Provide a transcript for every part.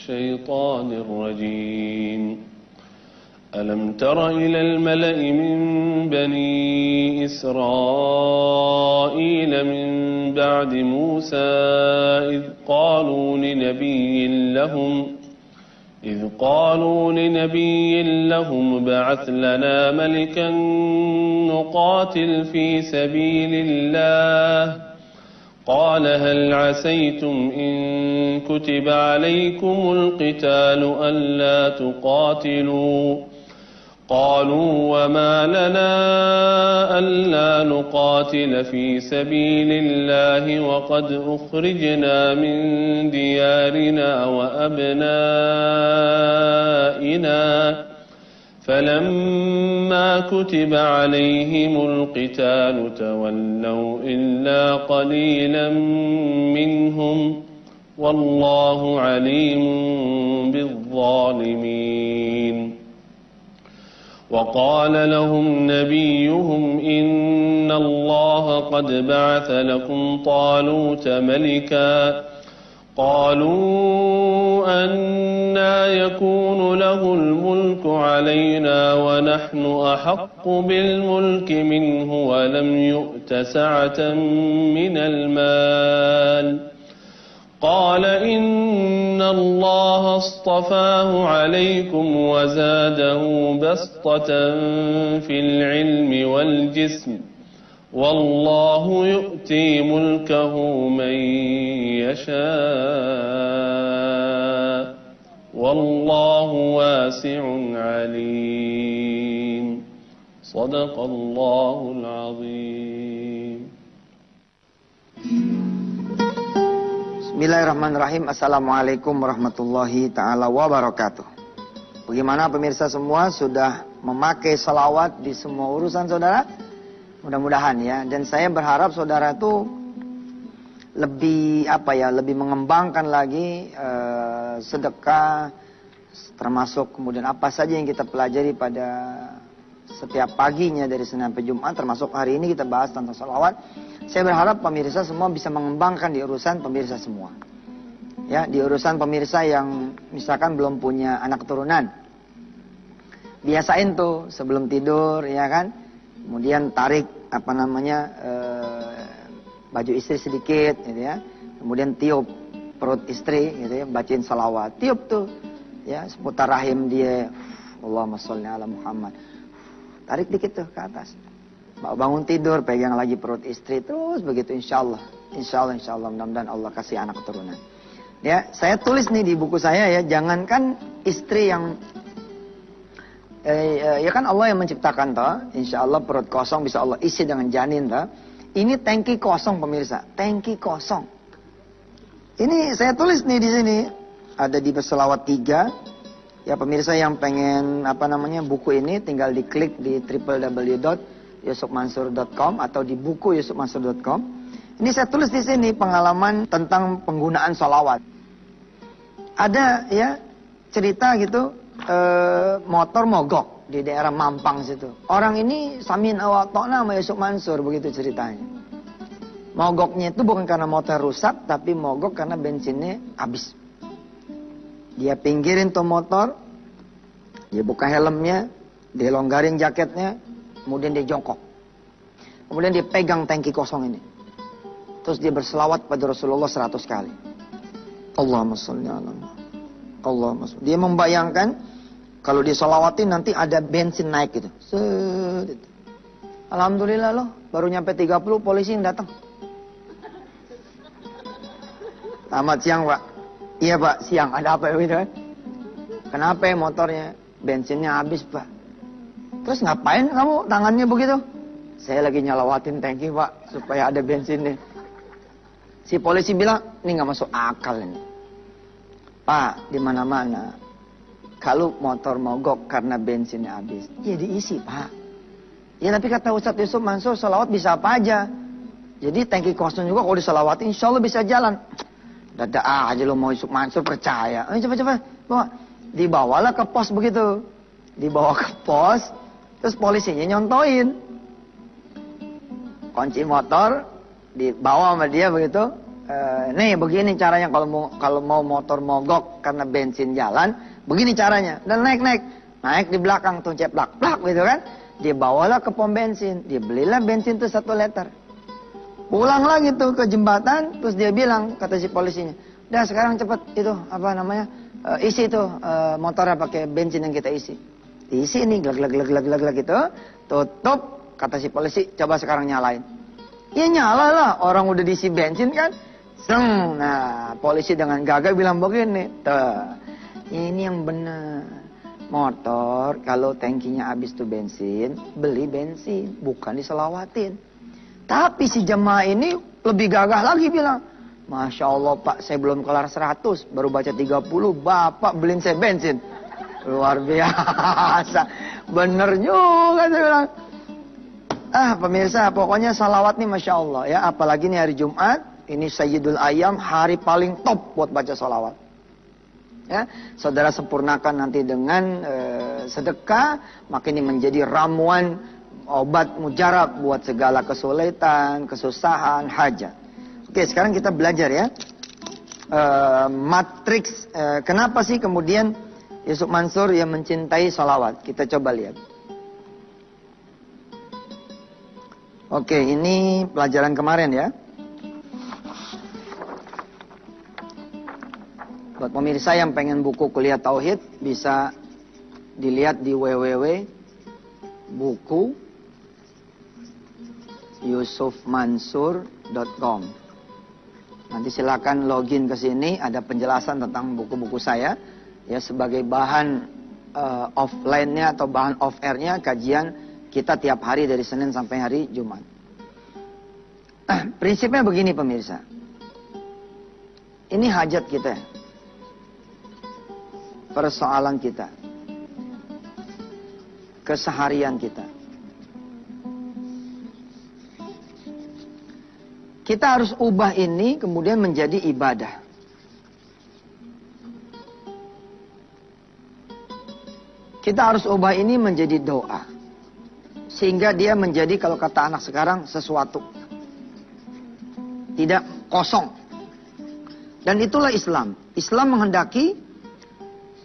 الشيطان الرجيم ألم تر إلى الملأ من بني إسرائيل من بعد موسى إذ قالوا لنبي لهم ابعث لنا ملكا نقاتل في سبيل الله قال هل عسيتم إن كتب عليكم القتال ألا تقاتلوا قالوا وما لنا ألا نقاتل في سبيل الله وقد أخرجنا من ديارنا وأبنائنا فلما كتب عليهم القتال تولوا إلا قليلا منهم والله عليم بالظالمين وقال لهم نبيهم إن الله قد بعث لكم طالوت ملكا قالوا أنى يكون له الملك علينا ونحن أحق بالملك منه ولم يؤت سعة من المال قال إن الله اصطفاه عليكم وزاده بسطة في العلم والجسم والله يؤتي ملكه من يشاء والله واسع عليم صدق الله العظيم. Bismillahirrahmanirrahim. Assalamualaikum warahmatullahi ta'ala wabarakatuh. Bagaimana pemirsa semua, sudah memakai salawat di semua urusan saudara? Mudah-mudahan ya. Dan saya berharap saudara itu lebih lebih mengembangkan lagi sedekah, termasuk kemudian apa saja yang kita pelajari pada setiap paginya dari Senin sampai Jumat, termasuk hari ini kita bahas tentang salawat. Saya berharap pemirsa semua bisa mengembangkan di urusan pemirsa semua. Ya, di urusan pemirsa yang misalkan belum punya anak keturunan. Biasain tuh sebelum tidur, ya kan? Kemudian tarik baju istri sedikit, gitu ya. Kemudian tiup perut istri, gitu ya, bacain salawat. Tiup tuh, ya, seputar rahim dia. Allahumma sholli ala Muhammad. Tarik dikit tuh ke atas. Bangun tidur, pegang lagi perut istri, terus begitu insya Allah mudah-mudahan Allah kasih anak keturunan. Ya, saya tulis nih di buku saya ya, jangankan istri yang ya kan Allah yang menciptakan toh, insya Allah perut kosong bisa Allah isi dengan janin toh. Ini tangki kosong pemirsa, tangki kosong. Ini saya tulis nih di sini, ada di Selawat 3. Ya pemirsa yang pengen buku ini tinggal diklik di www.yusufmansur.com atau di buku yusufmansur.com. Ini saya tulis di sini pengalaman tentang penggunaan sholawat. Ada ya cerita gitu, motor mogok di daerah Mampang situ. Orang ini samin awak tokna sama Yusuf Mansur, begitu ceritanya. Mogoknya itu bukan karena motor rusak, tapi mogok karena bensinnya habis. Dia pinggirin tuh motor, dia buka helmnya, dia longgarin jaketnya, kemudian dia jongkok. Kemudian dia pegang tangki kosong ini. Terus dia berselawat pada Rasulullah 100 kali. Allahumma sholli ala Muhammad. Allahumma sholli. Dia membayangkan kalau dia selawatin nanti ada bensin naik gitu. Set. Alhamdulillah loh, baru nyampe 30 polisi yang datang. Selamat siang Pak. Iya Pak, siang. Ada apa gitu kan? Kenapa ya motornya? Bensinnya habis Pak. Terus ngapain kamu tangannya begitu? Saya lagi nyalawatin tangki Pak, supaya ada bensinnya. Si polisi bilang, ini nggak masuk akal ini. Pak, di mana-mana kalau motor mogok karena bensinnya habis, ya diisi Pak. Ya tapi kata Ustadz Yusuf Mansur, salawat bisa apa aja. Jadi tangki kosong juga kalau disalawatin, insya Allah bisa jalan. Dada aja lo mau Yusuf Mansur percaya. Coba bawa. Dibawalah ke pos begitu. Dibawa ke pos, terus polisinya nyontoin kunci motor, dibawa sama dia begitu. nih begini caranya kalau mau motor mogok karena bensin jalan, begini caranya. Dan naik di belakang tuh ceplak gitu kan. Dia bawalah ke pom bensin, dia belilah bensin tuh 1 liter. Pulang lagi tuh ke jembatan, terus dia bilang, kata si polisinya, "Dah sekarang cepet itu isi tuh motornya pakai bensin yang kita isi." Diisi nih glag gitu, tutup, kata si polisi, "Coba sekarang nyalain." Ya nyala lah, orang udah diisi bensin kan. Nah, polisi dengan gagah bilang begini, ini yang benar. Motor kalau tangkinya habis tuh bensin, beli bensin, bukan diselawatin. Tapi si jemaah ini lebih gagah lagi bilang, "Masya Allah Pak, saya belum kelar 100, baru baca 30, Bapak beliin saya bensin." Luar biasa. Bener juga saya bilang. Pemirsa, pokoknya salawat nih Masya Allah ya. Apalagi nih hari Jumat, ini Sayyidul Ayyam, hari paling top buat baca salawat. Ya, saudara sempurnakan nanti dengan sedekah, maka ini menjadi ramuan obat mujarab buat segala kesulitan, kesusahan, hajat. Oke, sekarang kita belajar ya. Matriks, kenapa sih kemudian Yusuf Mansur yang mencintai salawat? Kita coba lihat. Oke, ini pelajaran kemarin ya. Buat pemirsa yang pengen buku kuliah tauhid, bisa dilihat di www.buku.yusufmansur.com. Nanti silakan login ke sini, ada penjelasan tentang buku-buku saya ya, sebagai bahan offline-nya atau bahan off-air-nya kajian kita tiap hari dari Senin sampai hari Jumat. Prinsipnya begini pemirsa. Ini hajat kita. Persoalan kita. Keseharian kita. Kita harus ubah ini kemudian menjadi ibadah. Kita harus ubah ini menjadi doa. Sehingga dia menjadi, kalau kata anak sekarang, sesuatu. Tidak kosong. Dan itulah Islam. Islam menghendaki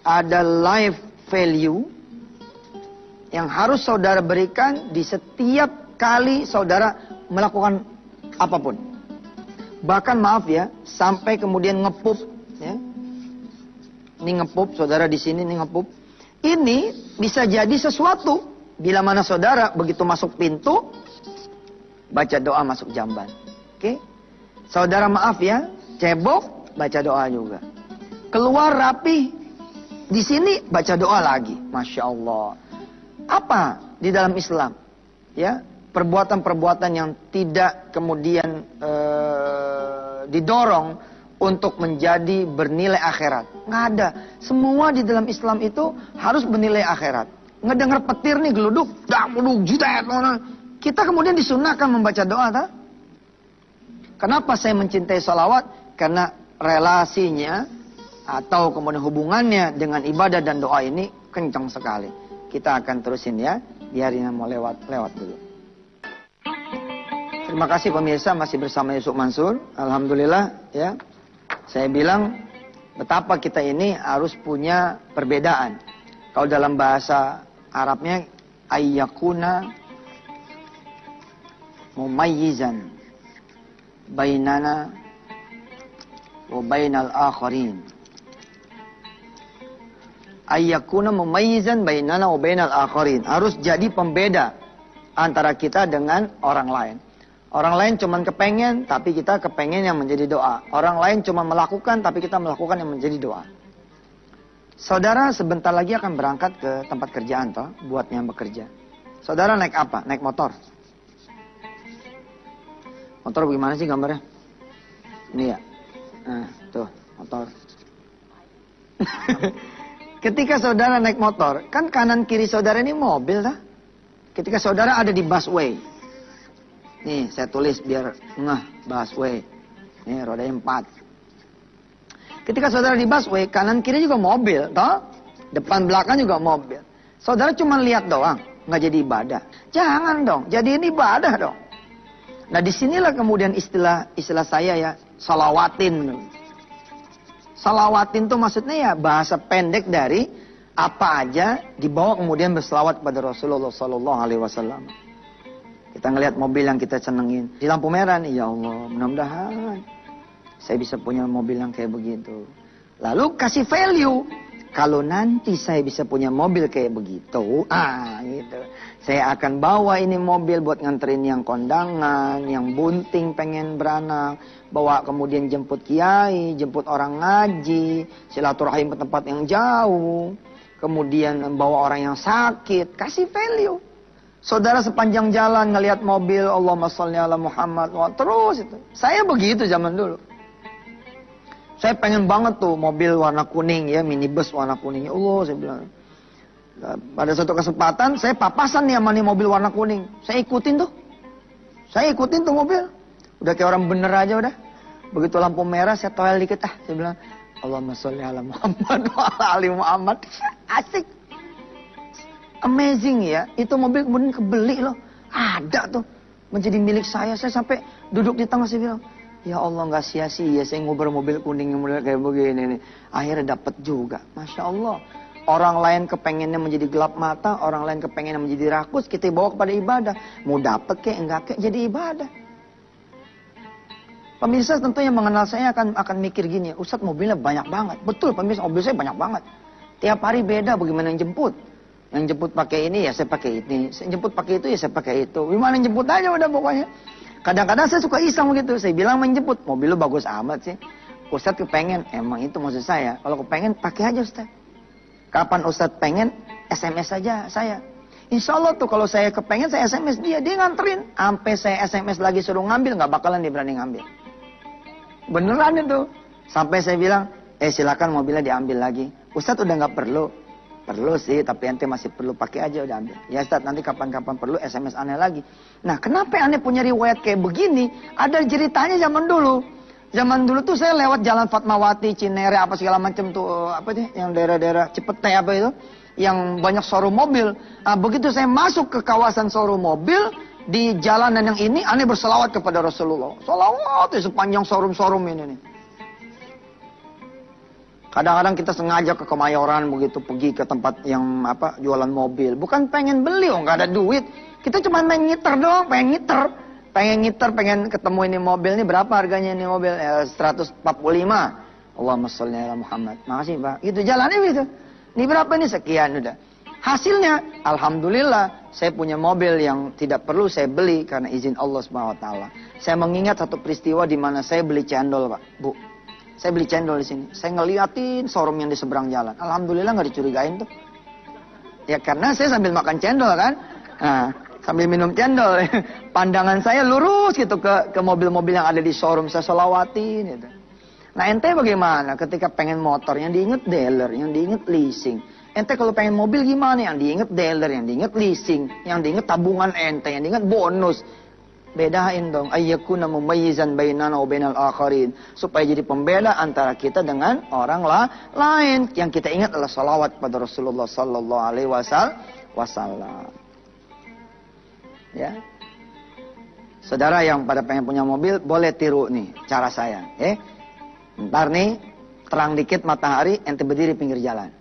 ada life value yang harus saudara berikan di setiap kali saudara melakukan apapun. Bahkan maaf ya, sampai kemudian ngepup ya. Ini ngepup, saudara di sini ini ngepup. Ini bisa jadi sesuatu. Bila mana saudara begitu masuk pintu, baca doa masuk jamban. Oke? Saudara maaf ya, cebok, baca doa juga. Keluar rapi, di sini baca doa lagi. Masya Allah. Apa di dalam Islam? Ya, perbuatan-perbuatan yang tidak kemudian didorong untuk menjadi bernilai akhirat. Nggak ada. Semua di dalam Islam itu harus bernilai akhirat. Ngedenger petir nih geluduk, jitet. Kita kemudian disunahkan membaca doa, tak? Kenapa saya mencintai salawat? Karena relasinya atau kemudian hubungannya dengan ibadah dan doa ini kencang sekali. Kita akan terusin ya. Biarin mau lewat dulu. Terima kasih pemirsa, masih bersama Yusuf Mansur. Alhamdulillah ya. Saya bilang betapa kita ini harus punya perbedaan. Kalau dalam bahasa Arabnya ayyakuna mumayyizan bainana wa bainal akharin. Ayyakuna mumayyizan bainana wa bainal akharin. Harus jadi pembeda antara kita dengan orang lain. Orang lain cuma kepengen, tapi kita kepengen yang menjadi doa. Orang lain cuma melakukan, tapi kita melakukan yang menjadi doa. Saudara sebentar lagi akan berangkat ke tempat kerjaan toh, buat yang bekerja. Saudara naik apa? Naik motor. Motor bagaimana sih gambarnya? Ini ya. Nah, tuh, motor. Ketika saudara naik motor, kan kanan kiri saudara ini mobil dah. Ketika saudara ada di busway. Nih, saya tulis biar ngeh, busway. Nih, rodanya 4. Ketika saudara di busway, kanan kiri juga mobil, toh? Depan belakang juga mobil. Saudara cuma lihat doang, nggak jadi ibadah. Jangan dong, jadi ini ibadah dong. Nah disinilah kemudian istilah saya ya, salawatin. Salawatin itu maksudnya ya bahasa pendek dari apa aja dibawa kemudian berselawat kepada Rasulullah Sallallahu Alaihi Wasallam. Kita ngelihat mobil yang kita senengin di lampu merah nih, ya Allah, mudah-mudahan saya bisa punya mobil yang kayak begitu. Lalu kasih value. Kalau nanti saya bisa punya mobil kayak begitu, gitu. Saya akan bawa ini mobil buat nganterin yang kondangan, yang bunting pengen beranak, bawa kemudian jemput kiai, jemput orang ngaji, silaturahim ke tempat yang jauh, kemudian bawa orang yang sakit, kasih value. Saudara sepanjang jalan ngelihat mobil, Allahumma sholli ala Muhammad, wah, terus itu. Saya begitu zaman dulu. Saya pengen banget tuh mobil warna kuning ya, minibus warna kuning. Ya Allah, saya bilang. Pada suatu kesempatan saya papasan nih sama nih mobil warna kuning. Saya ikutin tuh. Saya ikutin tuh mobil. Udah kayak orang bener aja udah. Begitu lampu merah saya toel dikit saya bilang, Allahumma sholli ala Muhammad wa ala ali Muhammad. Asik. Amazing ya. Itu mobil kemudian kebeli loh. Ada tuh. Menjadi milik saya. Saya sampai duduk di tengah saya bilang, ya Allah, nggak sia-sia saya ngobrol mobil kuning yang model kayak begini nih. Akhirnya dapat juga. Masya Allah. Orang lain kepengennya menjadi gelap mata, orang lain kepengennya menjadi rakus, kita bawa kepada ibadah. Mau dapat kek, enggak kek, jadi ibadah. Pemirsa tentunya mengenal saya akan mikir gini, Ustadz mobilnya banyak banget. Betul, pemirsa, mobil saya banyak banget. Tiap hari beda bagaimana yang jemput. Yang jemput pakai ini ya saya pakai ini. Yang jemput pakai itu ya saya pakai itu. Gimana yang jemput aja udah pokoknya. Kadang-kadang saya suka iseng gitu. Saya bilang menjemput, mobil lu bagus amat sih. Ustadz kepengen, emang itu maksud saya. Kalau kepengen, pakai aja Ustadz. Kapan Ustadz pengen, SMS saja saya. Insya Allah tuh kalau saya kepengen, saya SMS dia nganterin. Sampai saya SMS lagi suruh ngambil, nggak bakalan dia berani ngambil. Beneran itu. Sampai saya bilang, silakan mobilnya diambil lagi. Ustadz udah nggak perlu. Perlu sih, tapi ente masih perlu, pakai aja udah ambil. Ya Ustadz, nanti kapan-kapan perlu SMS aneh lagi. Nah, kenapa aneh punya riwayat kayak begini? Ada ceritanya zaman dulu. Zaman dulu tuh saya lewat Jalan Fatmawati, Cinere, apa segala macam tuh, apa sih, yang daerah-daerah Cipete apa itu, yang banyak showroom mobil. Nah, begitu saya masuk ke kawasan showroom mobil, di jalanan yang ini, aneh berselawat kepada Rasulullah. Selawat ya sepanjang showroom-showroom ini nih. Kadang-kadang kita sengaja ke Kemayoran begitu, pergi ke tempat yang apa jualan mobil. Bukan pengen beli, nggak ada duit. Kita cuma main ngiter doang, pengen ngiter. Pengen ketemu ini mobil ini berapa harganya ini mobil? 145. Allahumma sholli ala Muhammad. Makasih Pak. Gitu jalannya gitu. Ini berapa nih? Sekian udah. Hasilnya, alhamdulillah, saya punya mobil yang tidak perlu saya beli karena izin Allah Subhanahu Wa Taala. Saya mengingat satu peristiwa di mana saya beli cendol, Pak, Bu. Saya beli cendol di sini. Saya ngeliatin showroom yang di seberang jalan. Alhamdulillah nggak dicurigain tuh. Ya karena saya sambil makan cendol kan. Nah, sambil minum cendol. Pandangan saya lurus gitu ke mobil-mobil yang ada di showroom. Saya selawatin gitu. Nah ente bagaimana ketika pengen motor yang diinget dealer, yang diinget leasing. Ente kalau pengen mobil gimana? Yang diinget dealer, yang diinget leasing, yang diinget tabungan ente, yang diinget bonus. Bedain dong, ayyakuna mumayyizan bainana wa bainal akharin, supaya jadi pembeda antara kita dengan orang lain. Yang kita ingat adalah salawat pada Rasulullah sallallahu alaihi wasallam. Ya. Saudara yang pada pengen punya mobil, boleh tiru nih cara saya, Ntar nih terang dikit matahari, ente berdiri pinggir jalan,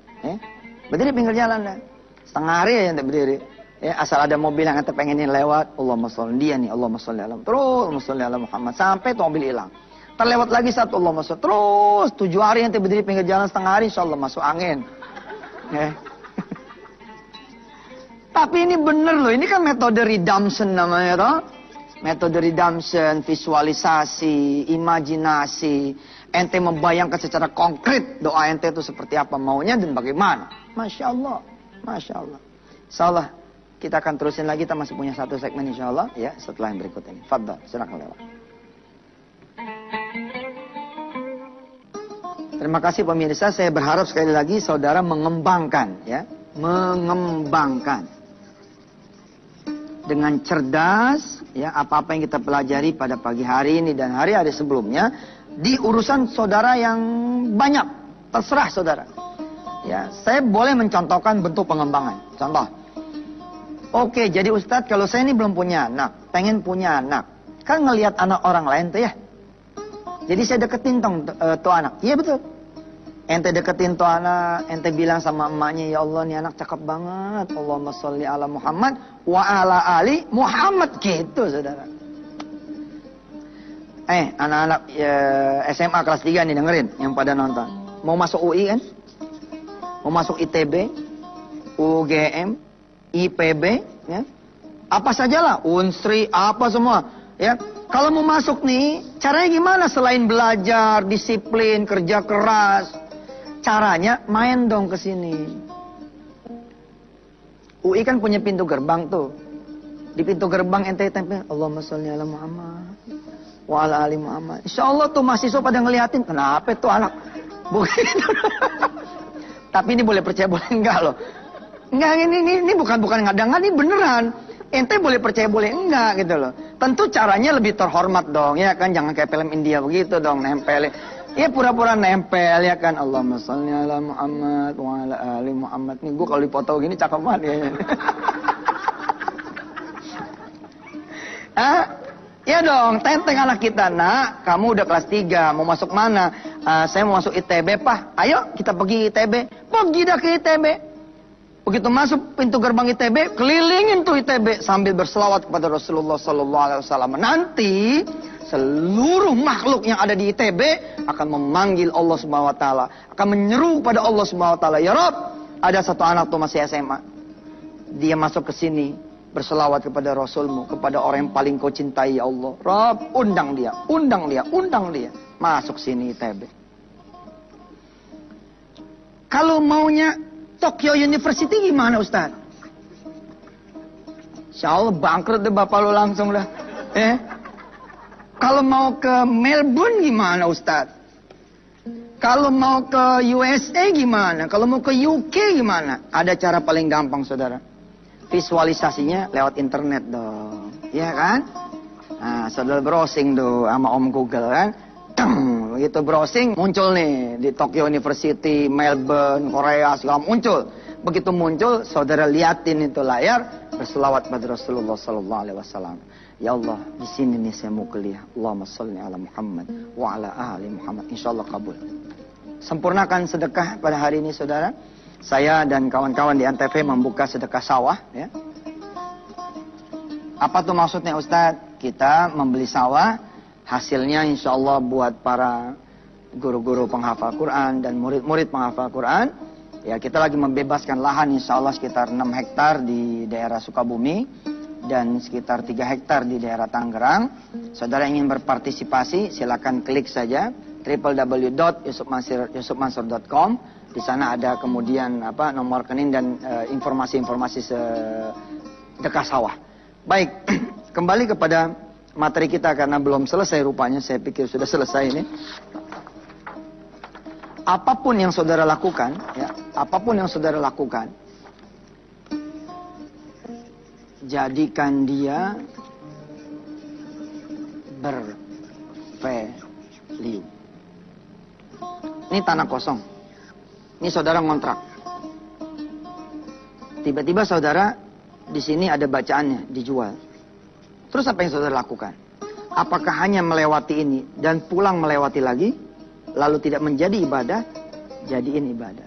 Berdiri pinggir jalan dah. Setengah hari ya ente berdiri. Ya, asal ada mobil yang ente pengenin lewat, Allahumma sholli dia nih, Allahumma sholli ala, terus Allahumma sholli ala Muhammad sampai tuh mobil hilang. Terlewat lagi satu, Allahumma sholli, terus 7 hari ente berdiri pinggir jalan, setengah hari insyaallah masuk angin. Tapi ini bener loh, ini kan metode redemption namanya toh. Metode redemption, visualisasi, imajinasi. Ente membayangkan secara konkret doa ente itu seperti apa maunya dan bagaimana. Masya Allah, Masya Allah. Insyaallah kita akan terusin lagi, kita masih punya satu segmen insyaallah ya setelah yang berikut ini. Fadhal, silakan lewat. Terima kasih pemirsa, saya berharap sekali lagi saudara mengembangkan ya, mengembangkan dengan cerdas ya apa-apa yang kita pelajari pada pagi hari ini dan hari-hari sebelumnya di urusan saudara yang banyak, terserah saudara. Ya, saya boleh mencontohkan bentuk pengembangan. Contoh. Oke, jadi Ustadz kalau saya ini belum punya anak, pengen punya anak. Kan ngelihat anak orang lain tuh ya. Jadi saya deketin tuh anak. Iya betul. Ente deketin tuh anak, ente bilang sama emaknya, ya Allah nih anak cakep banget. Allahumma sholli ala Muhammad wa ala ali Muhammad. Gitu saudara. Anak-anak SMA kelas 3 nih dengerin yang pada nonton. Mau masuk UI kan? Mau masuk ITB, UGM, IPB, ya? Apa sajalah, Unsri, apa semua, ya. Kalau mau masuk nih, caranya gimana selain belajar, disiplin, kerja keras? Caranya main dong ke sini. UI kan punya pintu gerbang tuh. Di pintu gerbang ente tempel Allahumma sholli ala Muhammad wa ala ali Muhammad. Insyaallah tuh mahasiswa pada ngeliatin, kenapa tuh anak begitu. Tapi ini boleh percaya boleh enggak loh. Enggak, ini bukan ngada-ngada, ini beneran. Ente boleh percaya boleh enggak gitu loh. Tentu caranya lebih terhormat dong, ya kan, jangan kayak film India begitu dong, nempelin. Ya pura-pura nempel, ya kan, Allahumma sholli ala Muhammad wa ala ali Muhammad. Nih gue kalau dipoto gini cakep banget kayaknya. Ya dong, tenteng anak kita. Nak, kamu udah kelas 3, mau masuk mana? Saya mau masuk ITB, Pak. Ayo kita pergi ITB. Pergi dah ke ITB. Begitu masuk pintu gerbang ITB, kelilingin tuh ITB sambil berselawat kepada Rasulullah sallallahu alaihi wasallam. Nanti seluruh makhluk yang ada di ITB akan memanggil Allah Subhanahu wa taala, akan menyeru pada Allah Subhanahu wa taala, "Ya Rabb, ada satu anak tuh masih SMA. Dia masuk ke sini berselawat kepada Rasulmu, kepada orang yang paling kau cintai, ya Allah. Rabb, undang dia, undang dia, undang dia masuk sini ITB." Kalau maunya Tokyo University gimana Ustaz? Insya Allah bangkrut deh bapak lo langsung dah. Kalau mau ke Melbourne gimana Ustaz? Kalau mau ke USA gimana? Kalau mau ke UK gimana? Ada cara paling gampang saudara. Visualisasinya lewat internet dong. Iya kan? Nah, saudara browsing tuh sama Om Google kan. Begitu browsing muncul nih di Tokyo University, Melbourne, Korea segala muncul. Begitu muncul, saudara liatin itu layar, berselawat pada Rasulullah sallallahu alaihi wasallam. Ya Allah, di sini nih saya mau kuliah. Allahumma sholli ala Muhammad wa ala ali Muhammad. Insyaallah kabul. Sempurnakan sedekah pada hari ini saudara. Saya dan kawan-kawan di Antv membuka sedekah sawah, ya. Apa tuh maksudnya Ustadz? Kita membeli sawah, hasilnya insya Allah buat para guru-guru penghafal Quran dan murid-murid penghafal Quran. Ya, kita lagi membebaskan lahan insya Allah sekitar 6 hektar di daerah Sukabumi dan sekitar 3 hektar di daerah Tangerang. Saudara ingin berpartisipasi, silakan klik saja www.yusufmansur.com. Di sana ada kemudian nomor rekening dan informasi-informasi sedekah sawah. Baik, kembali kepada materi kita karena belum selesai rupanya. Saya pikir sudah selesai ini. Apapun yang saudara lakukan, ya, apapun yang saudara lakukan, jadikan dia bervalue. Ini tanah kosong. Ini saudara ngontrak. Tiba-tiba saudara di sini ada bacaannya dijual. Terus apa yang saudara lakukan? Apakah hanya melewati ini dan pulang melewati lagi, lalu tidak menjadi ibadah? Jadiin ibadah.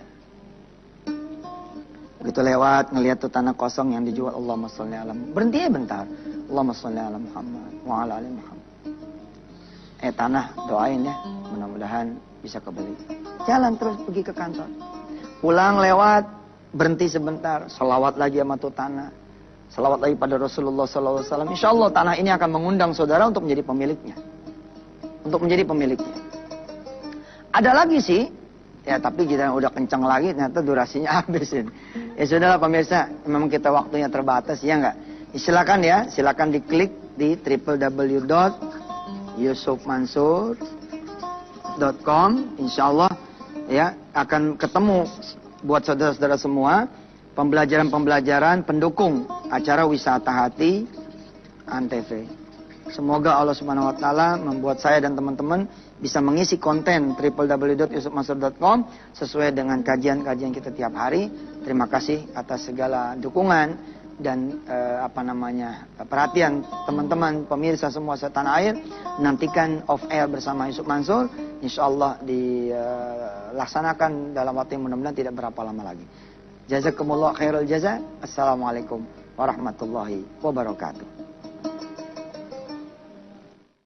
Begitu lewat ngelihat tuh tanah kosong yang dijual, Allahumma sholli ala Muhammad. Berhenti bentar. Allahumma sholli ala Muhammad wa ala ali Muhammad. Tanah doain ya, mudah-mudahan bisa kebeli. Jalan terus pergi ke kantor. Pulang lewat, berhenti sebentar, selawat lagi sama tuh tanah. Selawat lagi pada Rasulullah SAW. Insya Allah tanah ini akan mengundang saudara untuk menjadi pemiliknya. Untuk menjadi pemiliknya. Ada lagi sih, ya tapi kita udah kencang lagi, ternyata durasinya habis ini. Ya sudahlah pemirsa, memang kita waktunya terbatas, ya enggak? Silakan ya, silakan diklik di www.yusufmansur.com. Insya Allah ya akan ketemu buat saudara-saudara semua pembelajaran-pembelajaran pendukung acara wisata hati Antv. Semoga Allah Subhanahu wa taala membuat saya dan teman-teman bisa mengisi konten www.yusufmansur.com sesuai dengan kajian-kajian kita tiap hari. Terima kasih atas segala dukungan dan perhatian teman-teman pemirsa semua setanah air. Nantikan off air bersama Yusuf Mansur, insyaallah dilaksanakan dalam waktu yang mudah-mudahan tidak berapa lama lagi. Jazakumullah khairul jaza. Assalamualaikum warahmatullahi wabarakatuh.